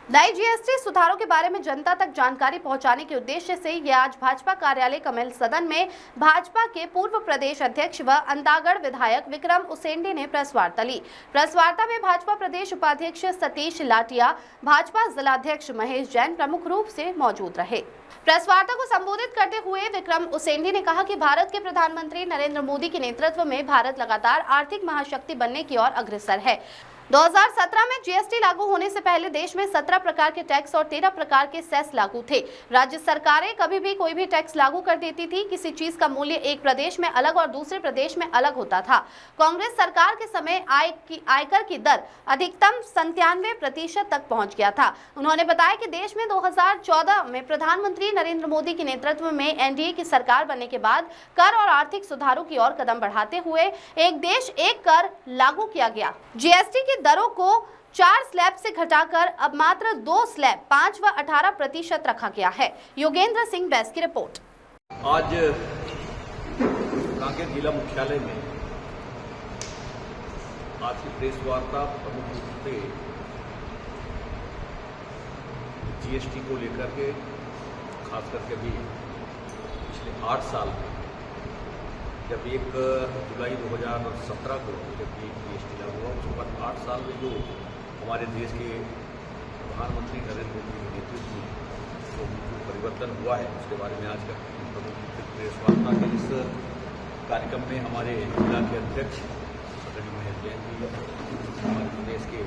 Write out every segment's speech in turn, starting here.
नए जीएसटी सुधारों के बारे में जनता तक जानकारी पहुंचाने के उद्देश्य से ये आज भाजपा कार्यालय कमल सदन में भाजपा के पूर्व प्रदेश अध्यक्ष व अंतागढ़ विधायक विक्रम उसेंडी ने प्रेस वार्ता ली। प्रेस वार्ता में भाजपा प्रदेश उपाध्यक्ष सतीश लाटिया, भाजपा जिलाध्यक्ष महेश जैन प्रमुख रूप से मौजूद रहे। प्रेस वार्ता को संबोधित करते हुए विक्रम उसेंडी ने कहा कि भारत के प्रधानमंत्री नरेंद्र मोदी के नेतृत्व में भारत लगातार आर्थिक महाशक्ति बनने की ओर अग्रसर है। 2017 में जीएसटी लागू होने से पहले देश में 17 प्रकार के टैक्स और 13 प्रकार के सेस लागू थे। राज्य सरकारें कभी भी कोई भी टैक्स लागू कर देती थी। किसी चीज का मूल्य एक प्रदेश में अलग और दूसरे प्रदेश में अलग होता था। कांग्रेस सरकार के समय आयकर की दर अधिकतम 97% तक पहुंच गया था। उन्होंने बताया कि देश में 2014 में प्रधानमंत्री नरेंद्र मोदी के नेतृत्व में एनडीए की सरकार बनने के बाद कर और आर्थिक सुधारों की ओर कदम बढ़ाते हुए एक देश एक कर लागू किया गया। जीएसटी की दरों को 4 स्लैब से घटाकर अब मात्र 2 स्लैब 5 व 18% रखा गया है। योगेंद्र सिंह बैस की रिपोर्ट। आज कांकेर जिला मुख्यालय में आज की प्रेस वार्ता प्रमुख रूप से जीएसटी को लेकर के खास करके भी पिछले 8 साल जब 1 जुलाई 2017 को जब जीएसटी लागू हुआ उसके बाद 8 साल में जो हमारे देश के प्रधानमंत्री नरेंद्र मोदी के नेतृत्व में जो परिवर्तन हुआ है उसके बारे में आज का प्रेस वार्ता के इस कार्यक्रम में हमारे जिला के अध्यक्ष आदरणीय महेश जैन जी, हमारे प्रदेश के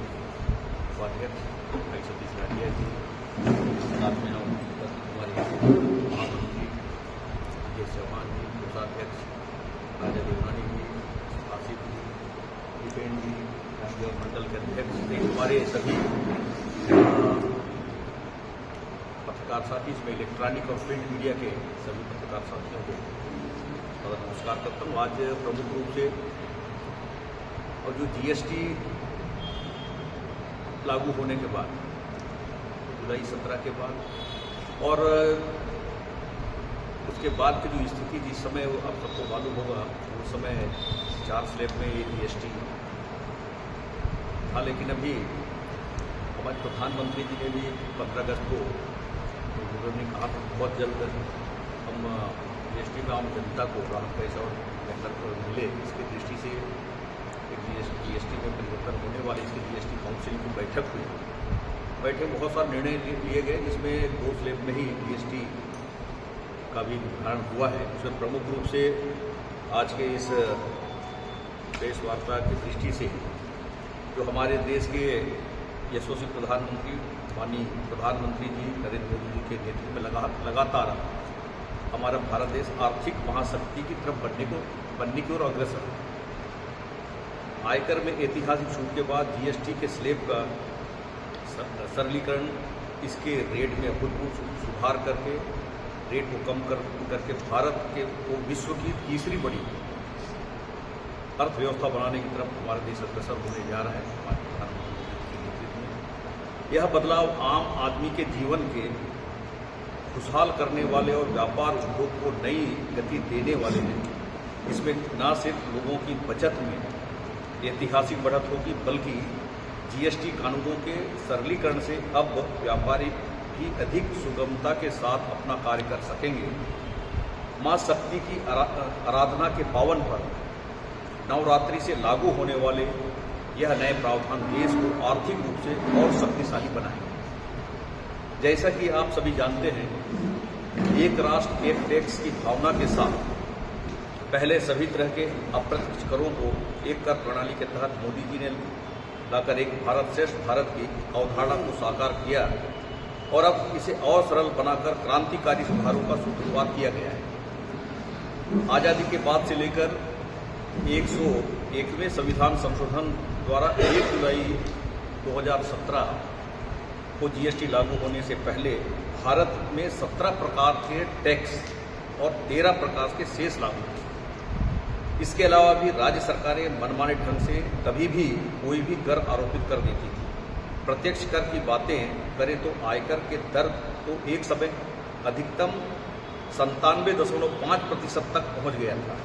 उपाध्यक्ष भाई सतीश लाटिया जी, साथ में हम हमारे महामंत्री विजय चौहान जी, कोषाध्यक्ष राजा देवरानी जी, आसिफ जी, दीपेन जी, राष्ट्रीय मंडल के अध्यक्ष थे, हमारे सभी पत्रकार साथी, इसमें इलेक्ट्रॉनिक और प्रिंट मीडिया के सभी पत्रकार साथियों को नमस्कार करता हूँ। आज प्रमुख रूप से और जो जीएसटी लागू होने के बाद जुलाई 17 के बाद और उसके बाद की जो स्थिति जिस समय आप सबको मालूम होगा उस समय 4 स्लैब में ये जीएसटी था, लेकिन अभी हमारे प्रधानमंत्री जी ने भी 15 अगस्त को उन्होंने कहा था बहुत जल्द हम जीएसटी में आम जनता को राहत पैसा और बेहतर मिले, इसकी दृष्टि से एक जीएसटी में परिवर्तन होने वाले इसकी जीएसटी काउंसिल की बैठक हुई। बैठक बहुत सारे निर्णय लिए गए जिसमें 2 स्लैब में ही जीएसटी का भी निर्धारण हुआ है। उसमें प्रमुख रूप से आज के इस प्रेस वार्ता की दृष्टि से जो हमारे देश के यशस्वी प्रधानमंत्री माननीय प्रधानमंत्री जी नरेंद्र मोदी जी के नेतृत्व में लगातार हमारा भारत देश आर्थिक महाशक्ति की तरफ बनने की ओर अग्रसर है। आयकर में ऐतिहासिक छूट के बाद जीएसटी के स्लैब का सरलीकरण, इसके रेट में अभूतपूर्व सुधार करके रेट को कम करके भारत के को विश्व की तीसरी बड़ी अर्थव्यवस्था बनाने की तरफ हमारा देश अग्रसर होने जा रहा है। हमारे प्रधानमंत्री के नेतृत्व में यह बदलाव आम आदमी के जीवन के खुशहाल करने वाले और व्यापार उद्योग को नई गति देने वाले हैं। इसमें न सिर्फ लोगों की बचत में ऐतिहासिक बढ़त होगी बल्कि जीएसटी कानूनों के सरलीकरण से अब व्यापारी भी अधिक सुगमता के साथ अपना कार्य कर सकेंगे। मां शक्ति की आराधना के पावन पर्व नवरात्रि से लागू होने वाले यह नए प्रावधान देश को आर्थिक रूप से और शक्तिशाली बनाएंगे। जैसा कि आप सभी जानते हैं, एक राष्ट्र एक टैक्स की भावना के साथ पहले सभी तरह के अप्रत्यक्ष करों को एक कर प्रणाली के तहत मोदी जी ने लाकर एक भारत श्रेष्ठ भारत की अवधारणा को साकार किया और अब इसे और सरल बनाकर क्रांतिकारी सुधारों का सूत्रपात किया गया है। आज़ादी के बाद से लेकर 101वें संविधान संशोधन द्वारा 1 जुलाई 2017 को जीएसटी लागू होने से पहले भारत में 17 प्रकार के टैक्स और 13 प्रकार के सेस लागू थे। इसके अलावा भी राज्य सरकारें मनमाने ढंग से कभी भी कोई भी कर आरोपित कर देती थी। प्रत्यक्ष कर की बातें करें तो आयकर के दर तो एक समय अधिकतम 97.5% तक पहुंच गया था।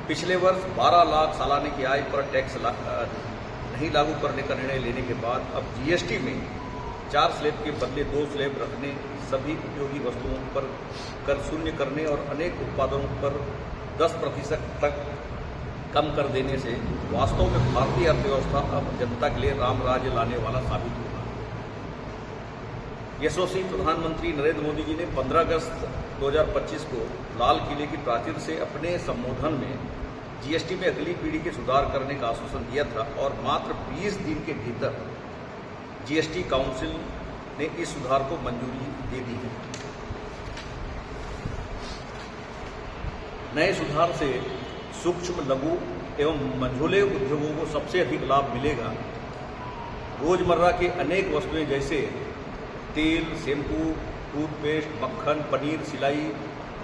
पिछले वर्ष 12 लाख सालाने की आय पर टैक्स नहीं लागू करने का निर्णय लेने के बाद अब जीएसटी में 4 स्लैब के बदले 2 स्लैब रखने, सभी उपयोगी वस्तुओं पर कर शून्य करने और अनेक उत्पादनों पर 10% तक कम कर देने से वास्तव में भारतीय अर्थव्यवस्था अब जनता के लिए राम राज्य लाने वाला साबित होगा। यशस्वी प्रधानमंत्री नरेंद्र मोदी जी ने 15 अगस्त 2025 को लाल किले की प्राचीर से अपने संबोधन में जीएसटी में अगली पीढ़ी के सुधार करने का आश्वासन दिया था और मात्र 20 दिन के भीतर जीएसटी काउंसिल ने इस सुधार को मंजूरी दे दी है। नए सुधार से सूक्ष्म, लघु एवं मझोले उद्योगों को सबसे अधिक लाभ मिलेगा। रोजमर्रा के अनेक वस्तुएं जैसे तेल, शैम्पू, टूथपेस्ट, मक्खन, पनीर, सिलाई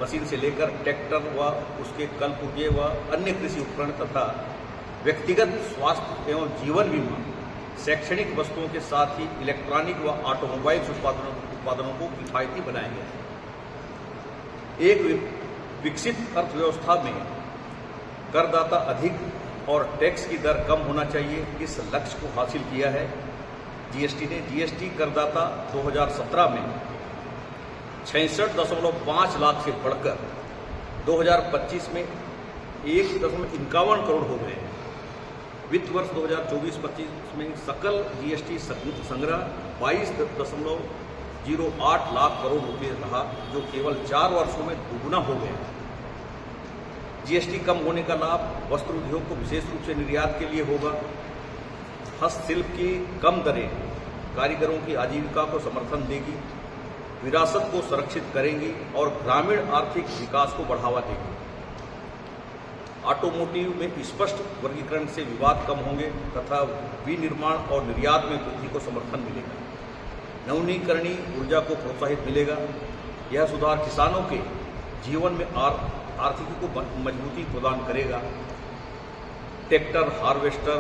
मशीन से लेकर ट्रैक्टर व उसके कलपुर्जे व अन्य कृषि उपकरण तथा व्यक्तिगत स्वास्थ्य एवं जीवन बीमा, शैक्षणिक वस्तुओं के साथ ही इलेक्ट्रॉनिक व ऑटोमोबाइल्स उत्पादनों को किफायती बनाएंगे। एक विकसित अर्थव्यवस्था में करदाता अधिक और टैक्स की दर कम होना चाहिए, इस लक्ष्य को हासिल किया है जीएसटी ने। जीएसटी करदाता 2017 में 66.5 लाख से बढ़कर 2025 में 1.51 करोड़ हो गए। वित्त वर्ष 2024-25 में सकल जीएसटी संग्रह 22.08 लाख करोड़ रुपए रहा, जो केवल 4 वर्षों में दुगुना हो गया। जीएसटी कम होने का लाभ वस्त्र उद्योग को विशेष रूप से निर्यात के लिए होगा। हस्तशिल्प की कम दरें कारीगरों की आजीविका को समर्थन देगी, विरासत को सुरक्षित करेंगी और ग्रामीण आर्थिक विकास को बढ़ावा देगी। ऑटोमोटिव में स्पष्ट वर्गीकरण से विवाद कम होंगे तथा विनिर्माण और निर्यात में वृद्धि को समर्थन मिलेगा। नवीकरणीय ऊर्जा को प्रोत्साहित मिलेगा। यह सुधार किसानों के जीवन में आर्थिकी को मजबूती प्रदान करेगा। ट्रैक्टर, हार्वेस्टर,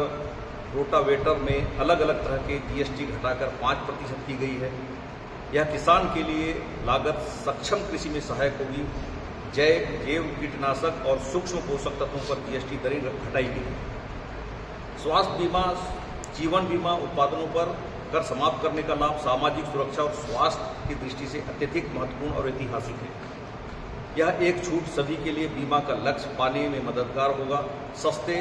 रोटावेटर में अलग अलग तरह के जीएसटी घटाकर 5% की गई है। यह किसान के लिए लागत सक्षम कृषि में सहायक होगी। जैव कीटनाशक और सूक्ष्म पोषक तत्वों पर जीएसटी दरें घटाई गई। स्वास्थ्य बीमा, जीवन बीमा उत्पादनों पर कर समाप्त करने का लाभ सामाजिक सुरक्षा और स्वास्थ्य की दृष्टि से अत्यधिक महत्वपूर्ण और ऐतिहासिक है। यह एक छूट सभी के लिए बीमा का लक्ष्य पाने में मददगार होगा। सस्ते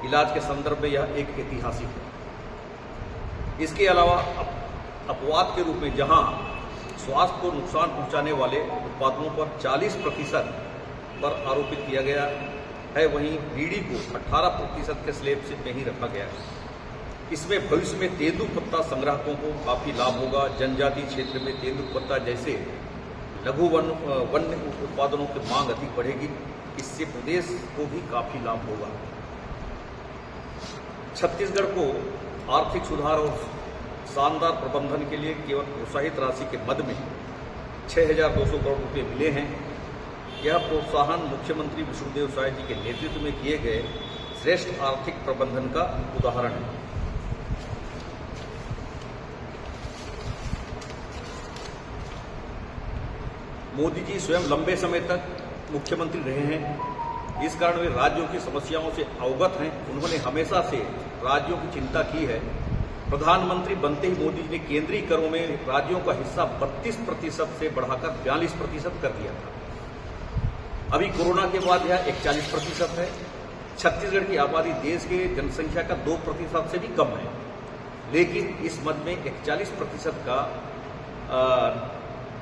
इलाज के संदर्भ में यह एक ऐतिहासिक है। इसके अलावा अपवाद के रूप में जहां स्वास्थ्य को नुकसान पहुंचाने वाले उत्पादों पर 40% पर आरोपित किया गया है, वहीं बीड़ी को 18% के स्लैब से नहीं रखा गया है। इसमें भविष्य में तेंदुपत्ता संग्राहकों को काफी लाभ होगा। जनजातीय क्षेत्र में तेंदुपत्ता जैसे लघु वन्य उत्पादनों की मांग अधिक बढ़ेगी। इससे प्रदेश को भी काफी लाभ होगा। छत्तीसगढ़ को आर्थिक सुधार और शानदार प्रबंधन के लिए केवल प्रोत्साहित राशि के मद में 6,200 करोड़ रुपए मिले हैं। यह प्रोत्साहन मुख्यमंत्री विष्णुदेव साय जी के नेतृत्व में किए गए श्रेष्ठ आर्थिक प्रबंधन का उदाहरण है। मोदी जी स्वयं लंबे समय तक मुख्यमंत्री रहे हैं, इस कारण वे राज्यों की समस्याओं से अवगत हैं। उन्होंने हमेशा से राज्यों की चिंता की है। प्रधानमंत्री बनते ही मोदी जी ने केंद्रीय करों में राज्यों का हिस्सा 32% से बढ़ाकर 42% कर दिया था। अभी कोरोना के बाद यह 41% है। छत्तीसगढ़ की आबादी देश के जनसंख्या का 2% से भी कम है, लेकिन इस मद में 41% का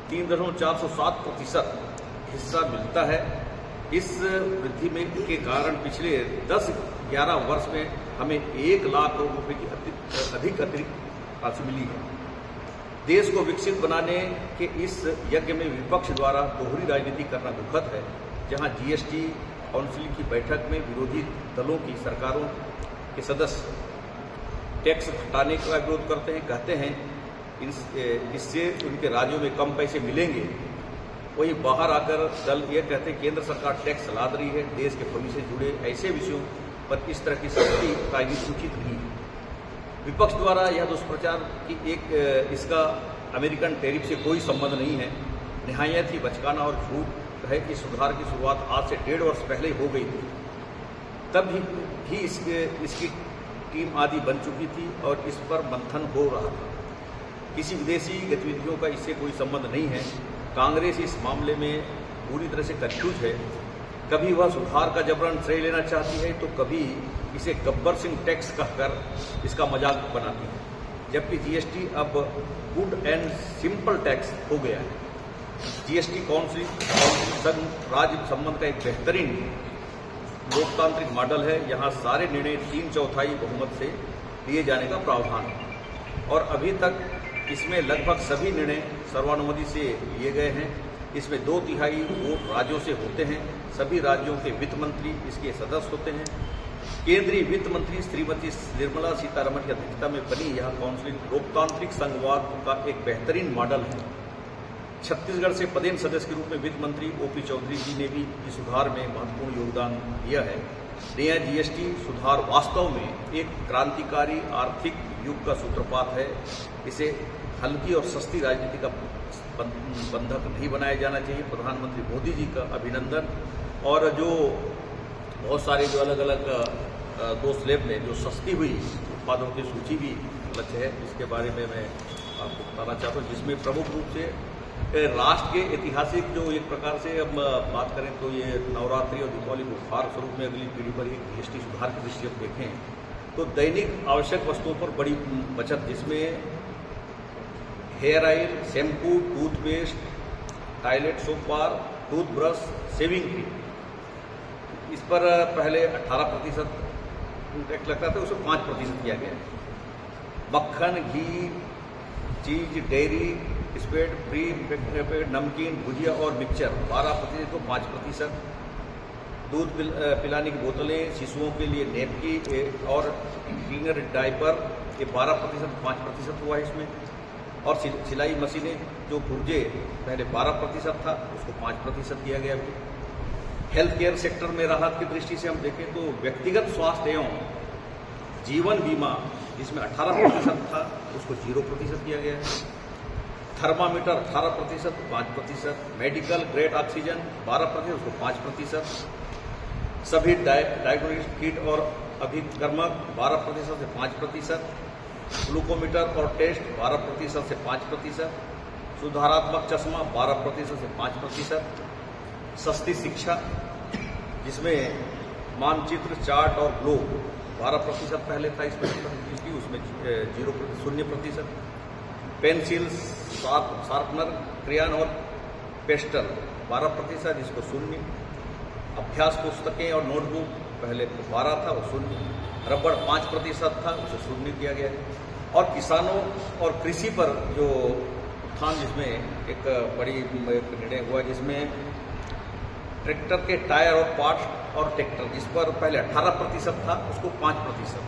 3.407% हिस्सा मिलता है। इस वृद्धि में के कारण पिछले 10-11 वर्ष में हमें 1 लाख करोड़ रुपए की अधिक अतिरिक्त राशि मिली है। देश को विकसित बनाने के इस यज्ञ में विपक्ष द्वारा दोहरी राजनीति करना दुखद है। जहां जीएसटी काउंसिल की बैठक में विरोधी दलों की सरकारों के सदस्य टैक्स हटाने का विरोध करते हैं, कहते हैं इससे उनके राज्यों में कम पैसे मिलेंगे। वहीं बाहर आकर दल ये कहते हैं केंद्र सरकार टैक्स लाद रही है। देश के भविष्य से जुड़े ऐसे विषयों पर इस तरह की सख्ती राजनीति उचित नहीं है। विपक्ष द्वारा यह दुष्प्रचार कि इसका अमेरिकन टैरिफ से कोई संबंध नहीं है, निहायत ही बचकाना और झूठ है कि सुधार की शुरुआत आज से 1.5 वर्ष पहले हो गई थी। तब भी इसकी टीम आदि बन चुकी थी और इस पर मंथन हो रहा था। किसी विदेशी गतिविधियों का इससे कोई संबंध नहीं है। कांग्रेस इस मामले में पूरी तरह से कंफ्यूज है। कभी वह सुधार का जबरन श्रेय लेना चाहती है तो कभी इसे गब्बर सिंह टैक्स कहकर इसका मजाक बनाती है, जबकि जीएसटी अब गुड एंड सिंपल टैक्स हो गया है। जीएसटी काउंसिल संघ राज्य संबंध का एक बेहतरीन लोकतांत्रिक मॉडल है। यहाँ सारे निर्णय 3/4 बहुमत से लिए जाने का प्रावधान है और अभी तक इसमें लगभग सभी निर्णय सर्वानुमति से लिए गए हैं। इसमें 2/3 वोट राज्यों से होते हैं। सभी राज्यों के वित्त मंत्री इसके सदस्य होते हैं। केंद्रीय वित्त मंत्री श्रीमती निर्मला सीतारमण की अध्यक्षता में बनी यह काउंसिल लोकतांत्रिक संघवाद का एक बेहतरीन मॉडल है। छत्तीसगढ़ से पदेन सदस्य के रूप में वित्त मंत्री ओपी चौधरी जी ने भी इस सुधार में महत्वपूर्ण योगदान दिया है। नया जीएसटी सुधार वास्तव में एक क्रांतिकारी आर्थिक युग का सूत्रपात है। इसे हल्की और सस्ती राजनीति का बंधक नहीं बनाया जाना चाहिए। प्रधानमंत्री मोदी जी का अभिनंदन। और जो बहुत सारे जो अलग अलग 2 स्लैब में जो सस्ती हुई उत्पादों की सूची भी लक्ष्य है, इसके बारे में मैं आपको बताना चाहता हूँ, जिसमें प्रमुख रूप से राष्ट्र के ऐतिहासिक जो एक प्रकार से अब बात करें तो ये नवरात्रि और दीपावली को उपहार स्वरूप में अगली पीढ़ी पर एक जीएसटी सुधार की दृष्टि से देखें तो दैनिक आवश्यक वस्तुओं पर बड़ी बचत, जिसमें hair oil, shampoo, toothpaste, toilet soap bar, toothbrush, shaving cream, इस पर पहले 18% टैक्स लगता था, उसको 5% किया गया है। मक्खन, घी, चीज, डेयरी, स्पेड, फ्री पेड, नमकीन, भुजिया और मिक्सचर 12% को 5%। दूध पिलाने की बोतलें, शिशुओं के लिए नेपकी और क्लीनर डायपर ये 12% 5% हुआ है इसमें। और सिलाई मशीनें जो पुर्जे पहले 12% था उसको 5% किया गया। हेल्थ केयर सेक्टर में राहत की दृष्टि से हम देखें तो व्यक्तिगत स्वास्थ्य एवं जीवन बीमा जिसमें 18% था उसको 0% किया गया है। थर्मामीटर 18%, 5%। मेडिकल ग्रेड ऑक्सीजन 12%, उसको 5%। सभी डायग्नोस्टिक किट और अभिकर्मक 12% से 5%। ग्लूकोमीटर और टेस्ट 12% से 5%। सुधारात्मक चश्मा 12% से 5%। सस्ती शिक्षा जिसमें मानचित्र, चार्ट और ग्लोब 12% पहले था इसमें, उसमें 0% पेंसिल, शार्पनर, क्रेयॉन और पेस्टल 12%, इसको 0। अभ्यास पुस्तकें और नोटबुक पहले 12 था, वो 0। रबड़ 5% था, उसे 0 किया गया है। और किसानों और कृषि पर जो उत्थान, जिसमें एक बड़ी निर्णय हुआ जिसमें ट्रैक्टर के टायर और पार्ट्स और ट्रैक्टर जिस पर पहले 18% था उसको 5%।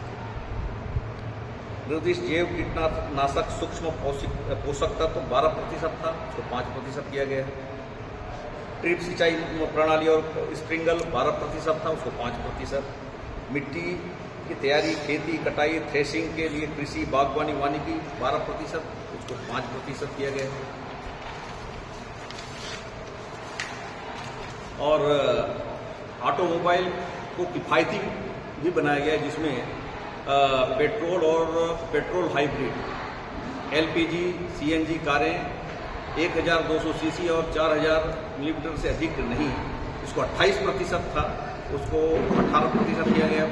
निर्दिष्ट जैव कीटनाशक सूक्ष्म पोषक तत्व 12% था, उसको 5% किया गया है। ड्रिप सिंचाई प्रणाली और स्प्रिंकल 12% था, उसको 5%। मिट्टी की तैयारी, खेती, कटाई, थ्रेशिंग के लिए कृषि, बागवानी, वानिकी 12%, उसको 5% किया गया है। और ऑटोमोबाइल को किफ़ायती भी बनाया गया है, जिसमें पेट्रोल और पेट्रोल हाइब्रिड, एलपीजी, सीएनजी कारें 1200 सीसी और 4000 मिलीमीटर से अधिक नहीं, इसको 28% था, उसको 18% किया गया।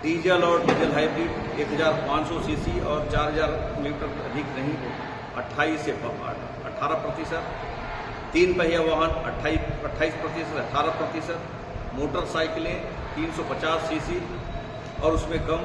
डीजल और डीजल हाइब्रिड 1500 सीसी और 4000 मिलीमीटर अधिक नहीं, 28 से 18%। 3 पहिया वाहन 28% से 18%। मोटरसाइकिलें 350 सीसी और उसमें कम